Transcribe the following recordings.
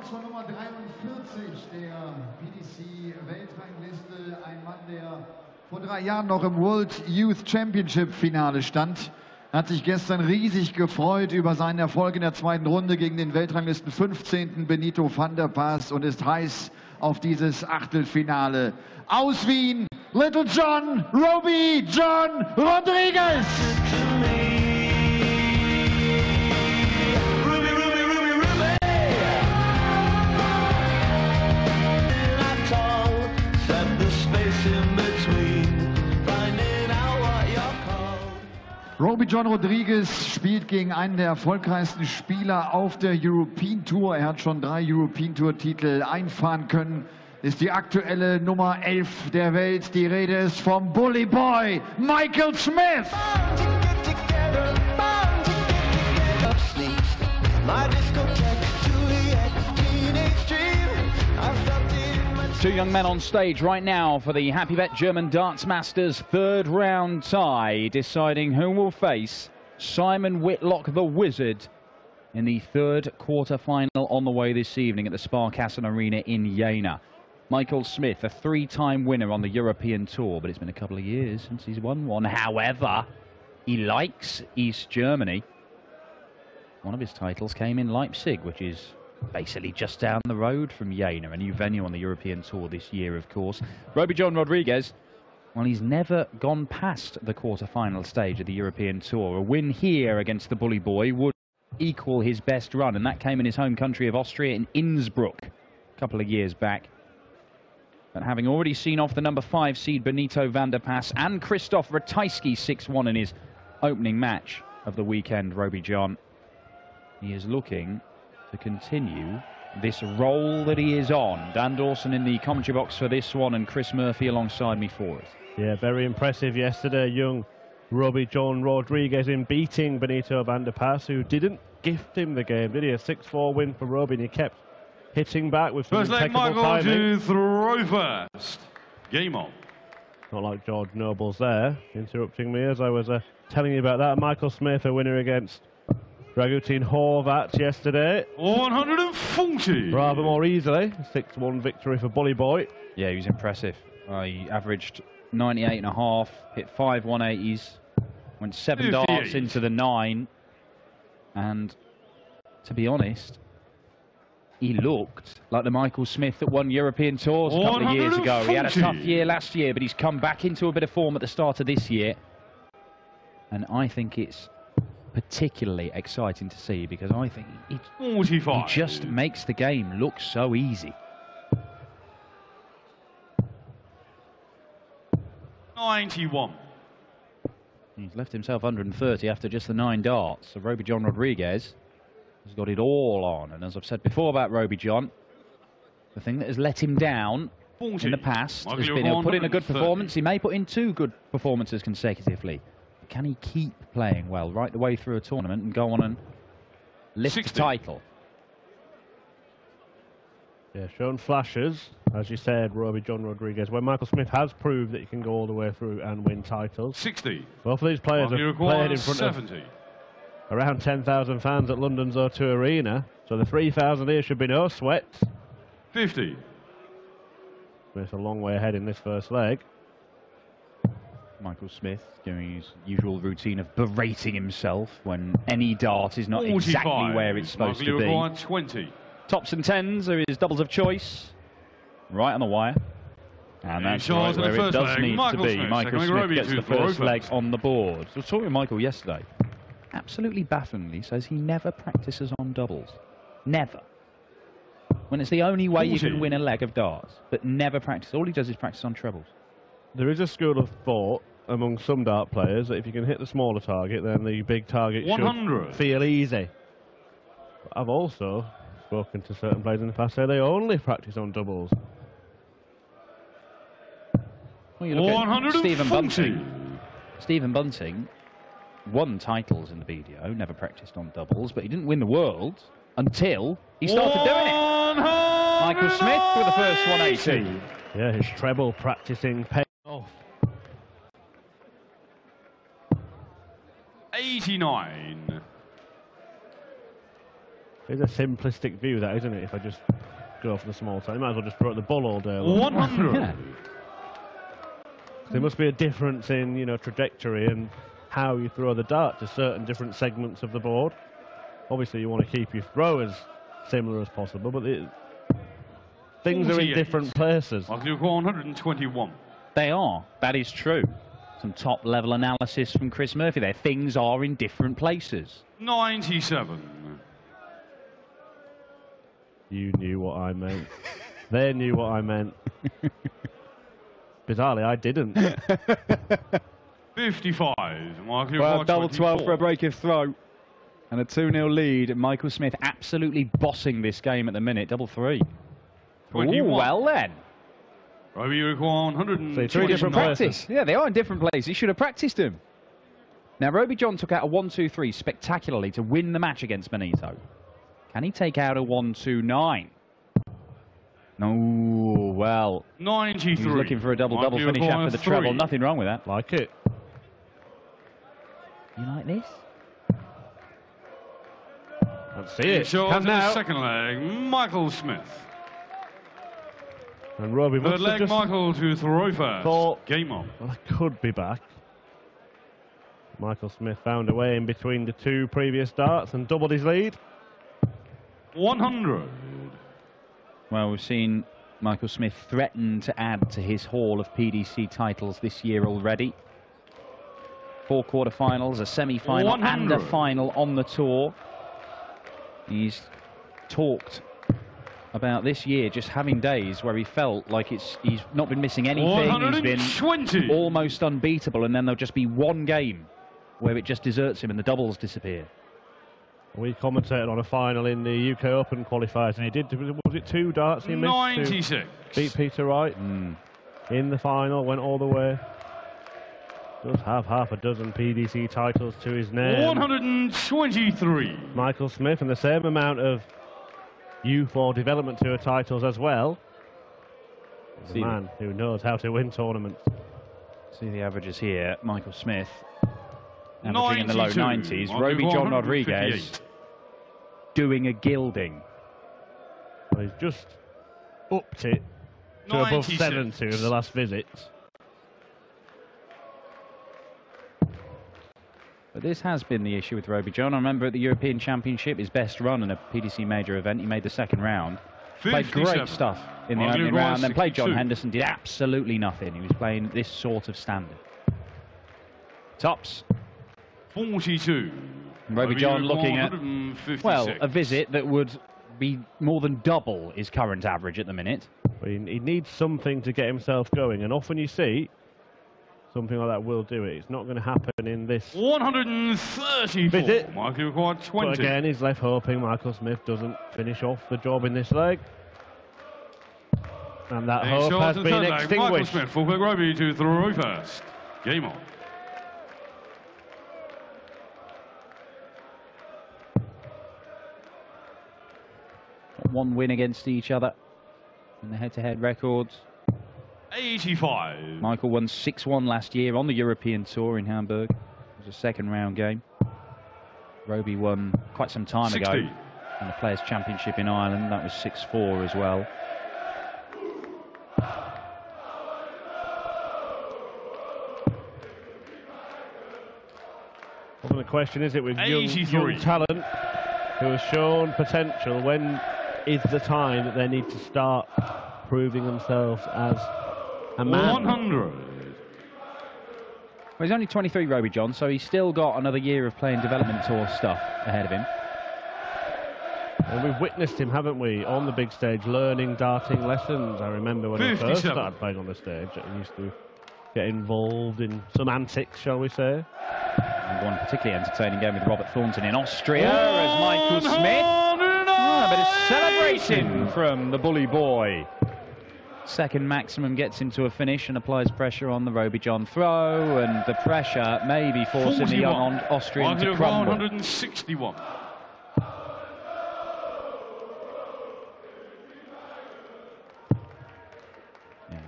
zur Nummer 43 der BDC-Weltrangliste. Ein Mann, der vor 3 Jahren noch im World Youth Championship Finale stand. Hat sich gestern riesig gefreut über seinen Erfolg in der 2. Runde gegen den Weltranglisten 15. Benito van der Pas und ist heiß auf dieses Achtelfinale. Aus Wien, Little John, Roby John Rodriguez. Roby John Rodriguez spielt gegen einen der erfolgreichsten Spieler auf der European Tour. Er hat schon 3 European Tour Titel einfahren können. Ist die aktuelle Nummer 11 der Welt. Die Rede ist vom Bully Boy Michael Smith. Two young men on stage right now for the Happy Bet German Darts Masters 3rd round tie, deciding who will face Simon Whitlock the Wizard in the 3rd quarter-final on the way this evening at the Sparkassen Arena in Jena. Michael Smith, a 3-time winner on the European Tour, but it's been a couple of years since he's won one. However, he likes East Germany. One of his titles came in Leipzig, which is basically just down the road from Jena, a new venue on the European Tour this year, of course. Roby John Rodriguez, well, he's never gone past the quarter-final stage of the European Tour. A win here against the Bully Boy would equal his best run, and that came in his home country of Austria in Innsbruck a couple of years back. But having already seen off the number 5 seed Benito van der Pas and Christoph Ratajski 6-1 in his opening match of the weekend, Roby John, he is looking to continue this role that he is on. Dan Dawson in the commentary box for this one, and Chris Murphy alongside me for it. Yeah, very impressive yesterday, young Roby John Rodriguez in beating Benito van der Pas, who didn't gift him the game, did he? A 6-4 win for Roby, and he kept hitting back with some impeccable timing. To throw first. Game on. Not like George Nobles there, interrupting me as I was telling you about that. Michael Smith, a winner against Dragutin Horvat yesterday. 140. Rather more easily. 6-1 victory for Bully Boy. Yeah, he was impressive. He averaged 98.5, hit 5 180s, went 7 darts into the 9. And to be honest, he looked like the Michael Smith that won European Tours a couple of years ago. He had a tough year last year, but he's come back into a bit of form at the start of this year. And I think it's particularly exciting to see, because I think he just makes the game look so easy. 91. He's left himself 130 after just the 9 darts. So Roby John Rodriguez has got it all on. And as I've said before about Roby John, the thing that has let him down in the past has been he'll put in a good performance. He may put in 2 good performances consecutively. Can he keep playing well right the way through a tournament and go on and lift the title? Yeah, shown flashes, as you said, Roby John Rodriguez, where Michael Smith has proved that he can go all the way through and win titles. 60. Both of these players have played in front 70. of around 10,000 fans at London's O2 Arena, so the 3,000 here should be no sweat. 50. Smith a long way ahead in this first leg. Michael Smith doing his usual routine of berating himself when any dart is not exactly where it's supposed to be. 20. Tops and tens are his doubles of choice. Right on the wire. And that's right where it does need to be. Michael Smith gets the first leg on the board. So I was talking with Michael yesterday. Absolutely bafflingly says he never practices on doubles. Never. When it's the only way you can win a leg of darts. But never practice. All he does is practice on trebles. There is a school of thought among some dart players that if you can hit the smaller target, then the big target should feel easy. But I've also spoken to certain players in the past, say they only practice on doubles. Well, you look at Stephen Bunting. Stephen Bunting won titles in the BDO, never practiced on doubles, but he didn't win the world until he started doing it. Michael Smith with the first 180. Yeah, his treble practicing paid off. 89. It's a simplistic view, that, isn't it? If I just go for the small side, you might as well just throw at the ball all day long. 100. Yeah. There must be a difference in, you know, trajectory and how you throw the dart to certain different segments of the board. Obviously, you want to keep your throw as similar as possible, but things are in different places. Mark Luke 121. They are. That is true. Some top-level analysis from Chris Murphy there. Things are in different places. 97. You knew what I meant. They knew what I meant. Bizarrely, I didn't. 55. Mark Luke Well, double 12 for a 24. break of throw. And a 2-0 lead. Michael Smith absolutely bossing this game at the minute. Double three. 21. Ooh, well then. Robbie Luke 120. Three different Practice. Yeah, they are in different places. He should have practiced them. Now, Roby John took out a 1-2-3 spectacularly to win the match against Benito. Can he take out a 1-2-9? No, well. 93. He's looking for a double-double Mark Luke finish after the 3. treble. Nothing wrong with that. Like it. You like this? Let's see it. Short Come to the now. second leg, Michael Smith. And Roby Third must have leg, just Michael to throw first. thought, Game on. well, I could be back. Michael Smith found a way in between the two previous darts and doubled his lead. 100. Well, we've seen Michael Smith threaten to add to his haul of PDC titles this year already. 4 quarterfinals, a semi-final and a 100. final on the tour. He's talked about this year just having days where he felt like he's not been missing anything. He's been 120. almost unbeatable, and then there'll just be one game where it just deserts him and the doubles disappear. We commentated on a final in the UK Open qualifiers, and he did, was it 2 darts he missed 96. to beat Peter Wright in the final, went all the way. Does have half a dozen PDC titles to his name. 123. Michael Smith, and the same amount of U4 Development Tour titles as well. He's a See man who knows how to win tournaments. See the averages here. Michael Smith averaging in the low 92. 90s. Michael Roby John 158. Rodriguez doing a gilding. Well, he's just upped it to above 96. 70 of the last visit. But this has been the issue with Roby John. I remember at the European Championship, his best run in a PDC major event, he made the second round. Played 57. great stuff in the Michael opening round, then played John 62. Henderson, did absolutely nothing. He was playing this sort of standard. Tops. 42. Roby John looking at, 156. well, a visit that would be more than double his current average at the minute. But he needs something to get himself going, and often you see something like that will do it. It's not going to happen in this 134. visit. Michael required 20. But again, he's left hoping Michael Smith doesn't finish off the job in this leg. And that He's hope short has to the been third leg. Michael extinguished. Smith, fullback Roby to throw first. Game on. One win against each other in the head-to-head records. 85. Michael won 6-1 last year on the European Tour in Hamburg. It was a second-round game. Roby won quite some time 60. ago in the Players' Championship in Ireland. That was 6-4 as well. Well, the question is it with young 83. talent who has shown potential, when is the time that they need to start proving themselves as a man? 100. Well, he's only 23, Roby John, so he's still got another year of playing development tour stuff ahead of him. And we've witnessed him, haven't we, on the big stage, learning darting lessons. I remember when he first 57. started playing on the stage, he used to get involved in some antics, shall we say. And one particularly entertaining game with Robert Thornton in Austria as Michael Smith. A bit of celebration from the bully boy. Second maximum gets into a finish and applies pressure on the Roby John throw, and the pressure may be forcing the young Austrian to crumble. 161.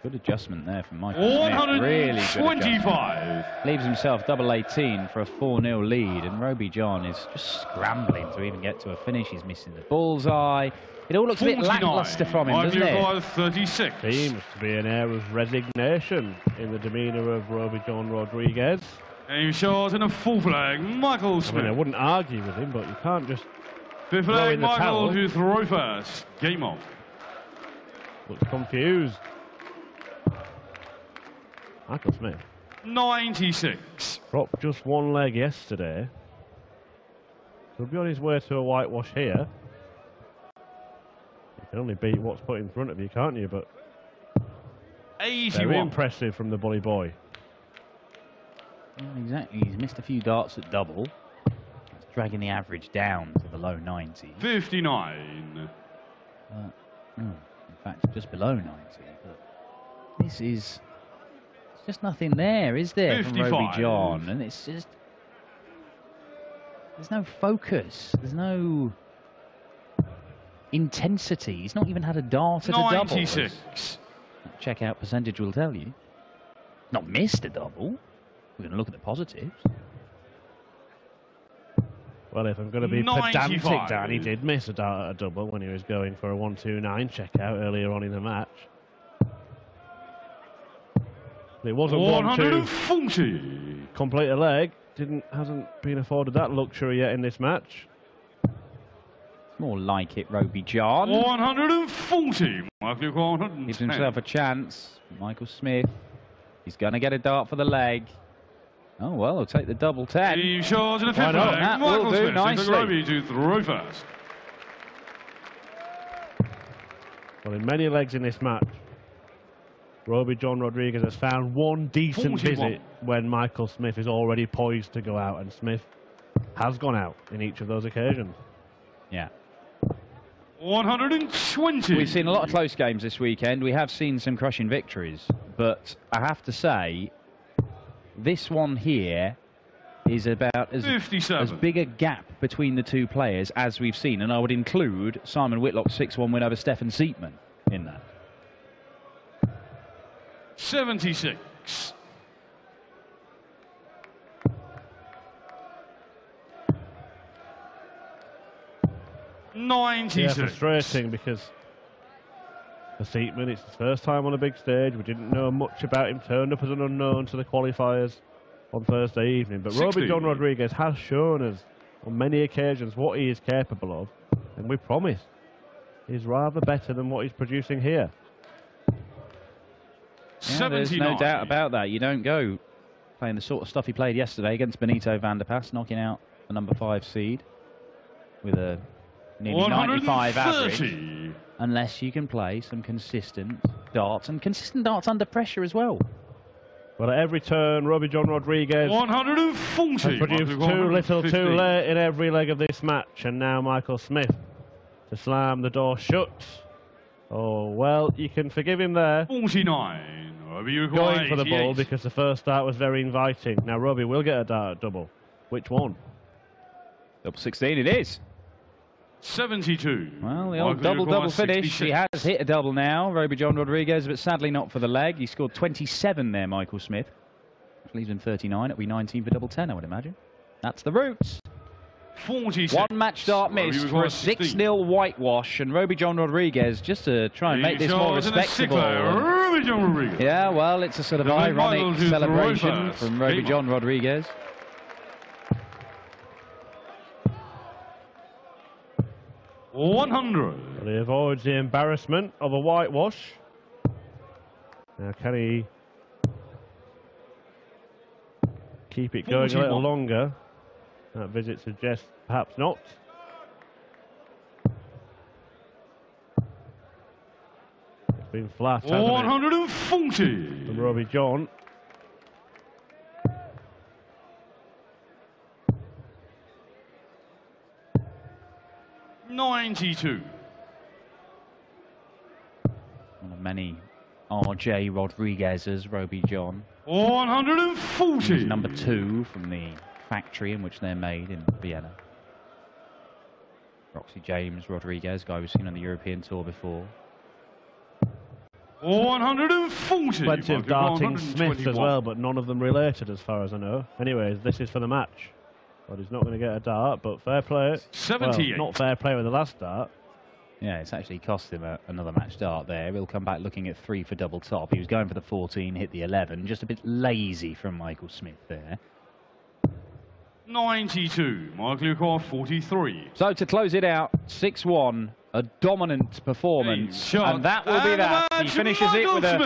Good adjustment there from Michael Smith. Really good adjustment. Leaves himself double 18 for a 4-0 lead, and Roby John is just scrambling to even get to a finish. He's missing the bullseye. It all looks a bit lackluster from him, doesn't it? 36. Seems to be an air of resignation in the demeanour of Roby John Rodriguez. Aim shot and a full flag, Michael Smith. I mean, I wouldn't argue with him, but you can't just fifth throw flag, in the Michael towel. to throw first. Game on. Looks confused. Michael Smith 96. dropped just one leg yesterday. He'll be on his way to a whitewash here. You can only beat what's put in front of you, can't you? But 81. very impressive from the bully boy. Well, exactly. He's missed a few darts at double. It's dragging the average down to the low 90. 59. In fact, just below 90. But this is... There's just nothing there, is there, 55. from Roby John? And it's just... There's no focus. There's no intensity. He's not even had a dart at a double. 96. Checkout percentage will tell you. Not missed a double. We're going to look at the positives. Well, if I'm going to be 95. pedantic, Dan, he did miss a dart at a double when he was going for a 1-2-9 checkout earlier on in the match. It wasn't 140. Complete a leg. Hasn't been afforded that luxury yet in this match. It's more like it, Roby John. 140. Michael 110. Gives himself a chance. Michael Smith. He's going to get a dart for the leg. Oh, well, he'll take the double 10. He shows in a fifth Why not? flag. That Michael will do Smith nicely. into Roby to throw first. Well, in many legs in this match, Roby John Rodriguez has found one decent 41. visit when Michael Smith is already poised to go out, and Smith has gone out in each of those occasions. Yeah. 120. We've seen a lot of close games this weekend. We have seen some crushing victories. But I have to say, this one here is about as 57. big a gap between the two players as we've seen. And I would include Simon Whitlock's 6-1 win over Stefan Siepmann in that. 76. Yeah, 96. frustrating because for Siepmann, it's his first time on a big stage. We didn't know much about him. Turned up as an unknown to the qualifiers on Thursday evening. But 60. Roby John Rodriguez has shown us on many occasions what he is capable of. And we promise he's rather better than what he's producing here. Yeah, there's no doubt about that. You don't go playing the sort of stuff he played yesterday against Benito van der Pas, knocking out the number 5 seed with a nearly 95 average, unless you can play some consistent darts, and consistent darts under pressure as well. But at every turn, Roby John Rodriguez 140. has produced too little too late in every leg of this match, and now Michael Smith to slam the door shut. Oh, well, you can forgive him there. 49. Roby Going for the 88. ball because the first start was very inviting. Now Roby will get a dart at double. Which one? Double 16 it is. 72. Well, the old Michael double finish. 66. He has hit a double now, Roby John Rodriguez, but sadly not for the leg. He scored 27 there, Michael Smith. Which leaves him 39. It'll be 19 for double 10, I would imagine. That's the roots. 46. One match start missed for a 6-0 whitewash, and Roby John Rodriguez, just to try and make this more respectable. Roby John Rodriguez. Yeah, well, it's a sort of The ironic Michael to celebration throw first. from Roby Game John Rodriguez. Well, he avoids the embarrassment of a whitewash. Now, can he keep it going a little longer? That visit suggests perhaps not. It's been flat, hasn't it, 140. from Roby John. One of many R.J. Rodriguez's, Roby John. 140. He's number 2 from the factory in which they're made in Vienna. Roxy James Rodriguez, guy we've seen on the European Tour before. 140. Plenty of darting Smith as well, but none of them related as far as I know. Anyways, this is for the match. But he's not going to get a dart, but fair play. 78. Well, not fair play with the last dart. Yeah, it's actually cost him another match start there. He'll come back looking at 3 for double top. He was going for the 14, hit the 11. Just a bit lazy from Michael Smith there. 92. Michael Lukoff, 43. So to close it out, 6-1. A dominant performance, and that will be that. He finishes it with a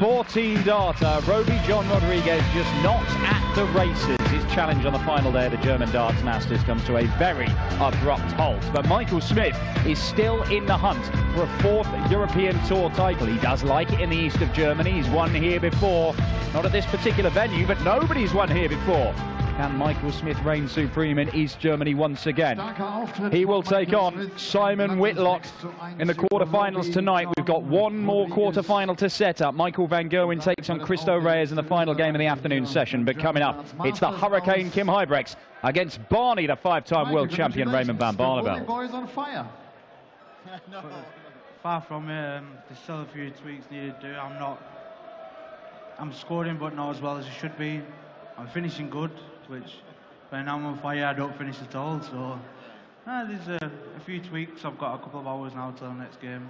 14-darter. Roby John Rodriguez just not at the races. His challenge on the final day of the German Darts Masters comes to a very abrupt halt. But Michael Smith is still in the hunt for a 4th European Tour title. He does like it in the east of Germany. He's won here before. Not at this particular venue, but nobody's won here before. Can Michael Smith reign supreme in East Germany once again? He will take on Simon Whitlock in the quarterfinals tonight. We've got one more quarterfinal to set up. Michael van Gerwen takes on Cristo Reyes in the final game of the afternoon session. But coming up, it's the Hurricane Kim Huybrechts against Barney, the 5-time world champion Raymond van Barneveld. Boys on fire. Far from it. There's still a few tweaks needed to do. I'm scoring, but not as well as I should be. I'm finishing good, which when I'm on fire, I don't finish at all. So there's a few tweaks. I've got a couple of hours now till the next game.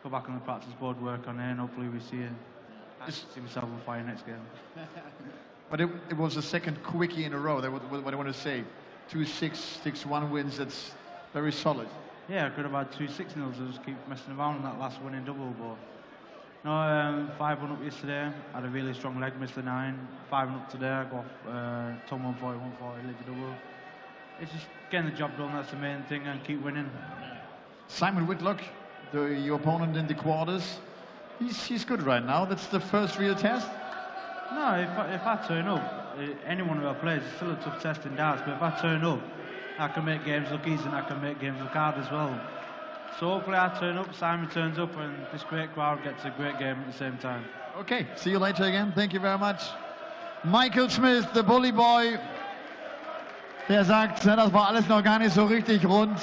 Go back on the practice board, work on it, and hopefully we see myself on fire next game. But it was the second quickie in a row. That's what I want to say. 2-6, 6-1 wins. That's very solid. Yeah, I could have had 2 6-0s. I just keep messing around on that last winning double, but. No, 5-1 up yesterday. Had a really strong leg, missed the 9. 5-1 up today. I got Tom 140, 140, leg double. It's just getting the job done. That's the main thing, and keep winning. Simon Whitlock, your opponent in the quarters. He's good right now. That's the first real test. No, if I turn up, anyone who I play, it's still a tough test in darts. But if I turn up, I can make games look easy and I can make games look hard as well. So hopefully I turn up, Simon turns up, and this great crowd gets a great game at the same time. Okay, see you later again. Thank you very much. Michael Smith, the Bully Boy, der sagt, das war alles noch gar nicht so richtig rund.